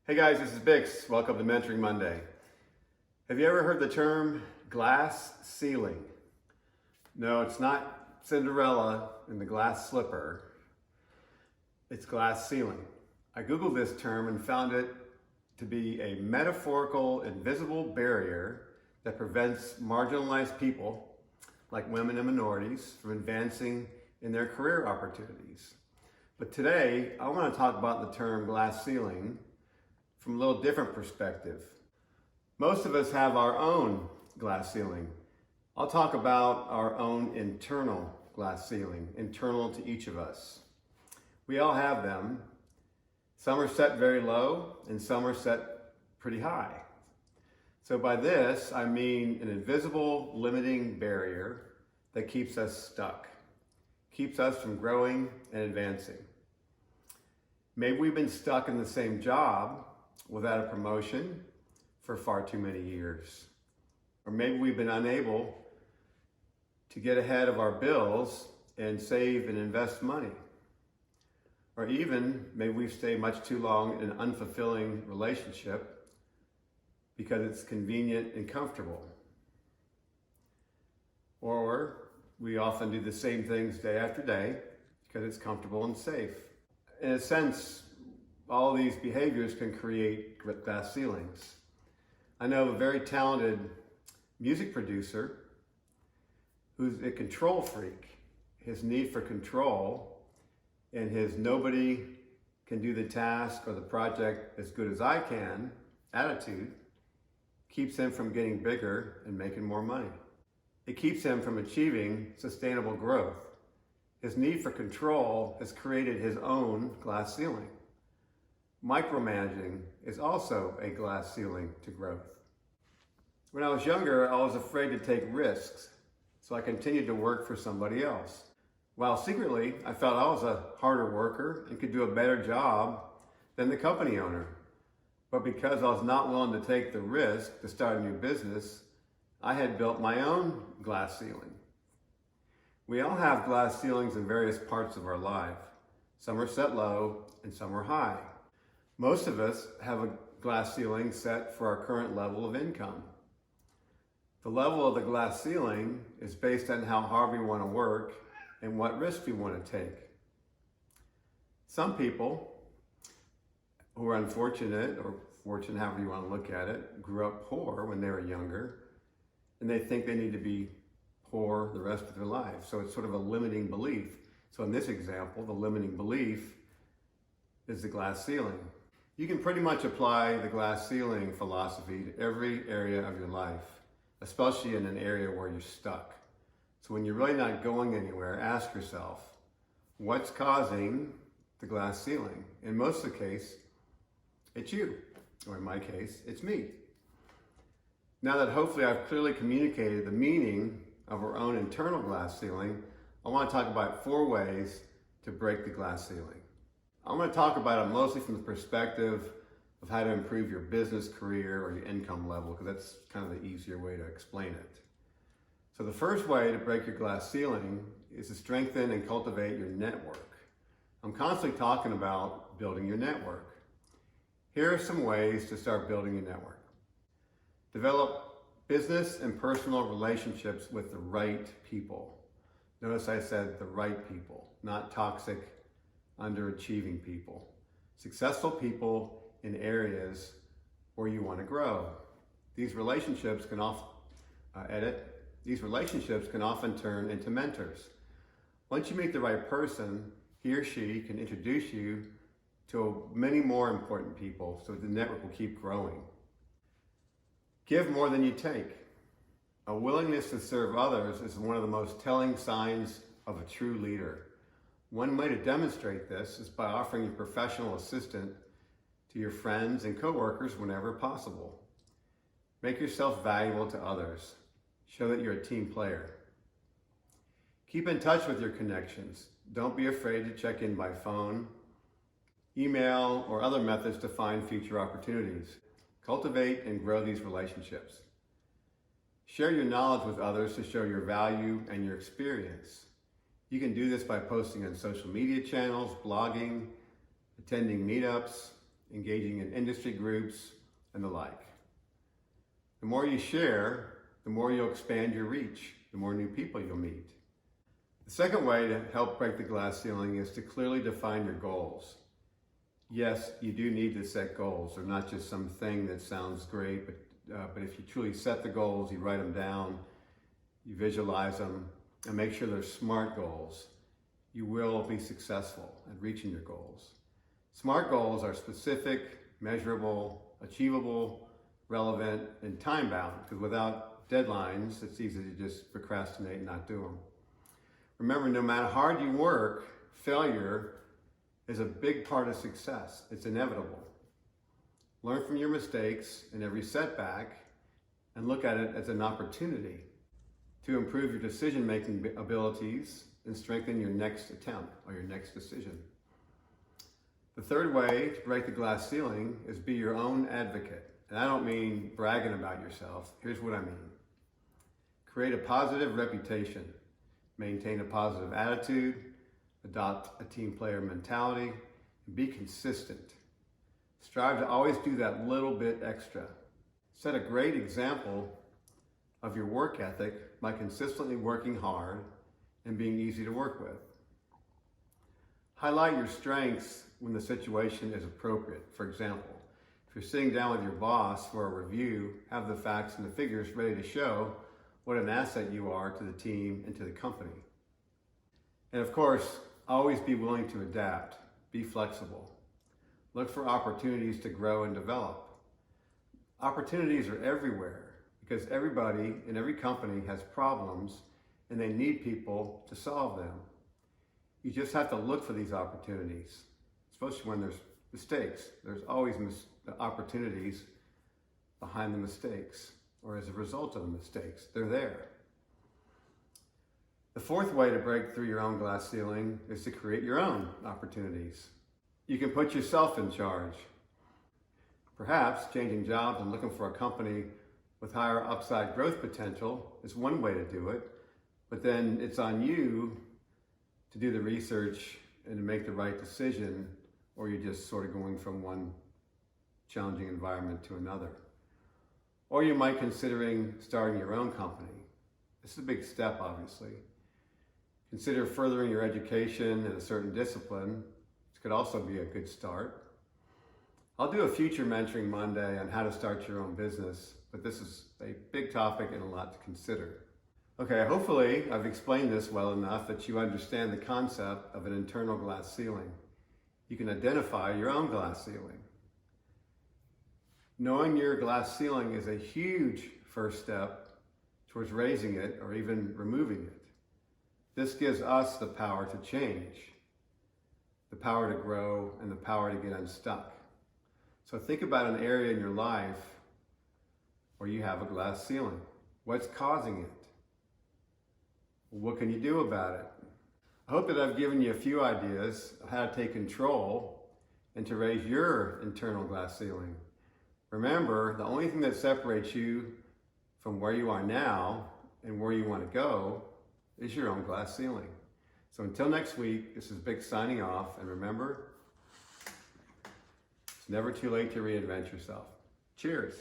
Hey guys, this is Bix. Welcome to Mentoring Monday. Have you ever heard the term glass ceiling? No, it's not Cinderella and the glass slipper. It's glass ceiling. I Googled this term and found it to be a metaphorical, invisible barrier that prevents marginalized people, like women and minorities, from advancing in their career opportunities. But today, I want to talk about the term glass ceiling from a little different perspective. Most of us have our own glass ceiling. I'll talk about our own internal glass ceiling, internal to each of us. We all have them. Some are set very low and some are set pretty high. So by this, I mean an invisible limiting barrier that keeps us stuck, keeps us from growing and advancing. Maybe we've been stuck in the same job without a promotion for far too many years. Or maybe we've been unable to get ahead of our bills and save and invest money. Or even maybe we've stayed much too long in an unfulfilling relationship because it's convenient and comfortable. Or we often do the same things day after day because it's comfortable and safe. In a sense, all these behaviors can create glass ceilings. I know a very talented music producer who's a control freak. His need for control and his nobody can do the task or the project as good as I can attitude keeps him from getting bigger and making more money. It keeps him from achieving sustainable growth. His need for control has created his own glass ceiling. Micromanaging is also a glass ceiling to growth. When I was younger, I was afraid to take risks, so I continued to work for somebody else. While secretly, I felt I was a harder worker and could do a better job than the company owner. But because I was not willing to take the risk to start a new business, I had built my own glass ceiling. We all have glass ceilings in various parts of our life. Some are set low and some are high. Most of us have a glass ceiling set for our current level of income. The level of the glass ceiling is based on how hard we want to work and what risks we want to take. Some people who are unfortunate or fortunate, however you want to look at it, grew up poor when they were younger, and they think they need to be poor the rest of their life. So it's sort of a limiting belief. So in this example, the limiting belief is the glass ceiling. You can pretty much apply the glass ceiling philosophy to every area of your life, especially in an area where you're stuck. So when you're really not going anywhere, ask yourself, what's causing the glass ceiling? In most of the case, it's you, or in my case, it's me. Now that hopefully I've clearly communicated the meaning of our own internal glass ceiling, I want to talk about 4 ways to break the glass ceiling. I'm going to talk about it mostly from the perspective of how to improve your business career or your income level, because that's kind of the easier way to explain it. So the first way to break your glass ceiling is to strengthen and cultivate your network. I'm constantly talking about building your network. Here are some ways to start building your network. Develop business and personal relationships with the right people. Notice I said the right people, not toxic, underachieving people. Successful people in areas where you want to grow. These relationships can often turn into mentors. Once you meet the right person, he or she can introduce you to many more important people, so the network will keep growing. Give more than you take. A willingness to serve others is one of the most telling signs of a true leader. One way to demonstrate this is by offering a professional assistant to your friends and coworkers whenever possible. Make yourself valuable to others. Show that you're a team player. Keep in touch with your connections. Don't be afraid to check in by phone, email, or other methods to find future opportunities. Cultivate and grow these relationships. Share your knowledge with others to show your value and your experience. You can do this by posting on social media channels, blogging, attending meetups, engaging in industry groups, and the like. The more you share, the more you'll expand your reach, the more new people you'll meet. The second way to help break the glass ceiling is to clearly define your goals. Yes, you do need to set goals. They're not just something that sounds great, but if you truly set the goals, you write them down, you visualize them, and make sure they're SMART goals, you will be successful at reaching your goals. SMART goals are specific, measurable, achievable, relevant, and time-bound, because without deadlines, it's easy to just procrastinate and not do them. Remember, no matter how hard you work, failure is a big part of success. It's inevitable. Learn from your mistakes and every setback and look at it as an opportunity to improve your decision-making abilities and strengthen your next attempt or your next decision. The third way to break the glass ceiling is be your own advocate. And I don't mean bragging about yourself. Here's what I mean. Create a positive reputation. Maintain a positive attitude. Adopt a team player mentality. And be consistent. Strive to always do that little bit extra. Set a great example of your work ethic by consistently working hard and being easy to work with. Highlight your strengths when the situation is appropriate. For example, if you're sitting down with your boss for a review, have the facts and the figures ready to show what an asset you are to the team and to the company. And of course, always be willing to adapt. Be flexible. Look for opportunities to grow and develop. Opportunities are everywhere because everybody in every company has problems and they need people to solve them. You just have to look for these opportunities, especially when there's mistakes. There's always opportunities behind the mistakes or as a result of the mistakes. They're there. The fourth way to break through your own glass ceiling is to create your own opportunities. You can put yourself in charge. Perhaps changing jobs and looking for a company with higher upside growth potential is one way to do it, but then it's on you to do the research and to make the right decision, or you're just sort of going from one challenging environment to another. Or you might considering starting your own company. This is a big step, obviously. Consider furthering your education in a certain discipline. This could also be a good start. I'll do a future Mentoring Monday on how to start your own business, but this is a big topic and a lot to consider. Okay, hopefully I've explained this well enough that you understand the concept of an internal glass ceiling. You can identify your own glass ceiling. Knowing your glass ceiling is a huge first step towards raising it or even removing it. This gives us the power to change, the power to grow, and the power to get unstuck. So think about an area in your life where you have a glass ceiling. What's causing it? What can you do about it? I hope that I've given you a few ideas of how to take control and to raise your internal glass ceiling. Remember, the only thing that separates you from where you are now and where you want to go is your own glass ceiling. So until next week, this is Vic signing off, and remember, it's never too late to reinvent yourself. Cheers.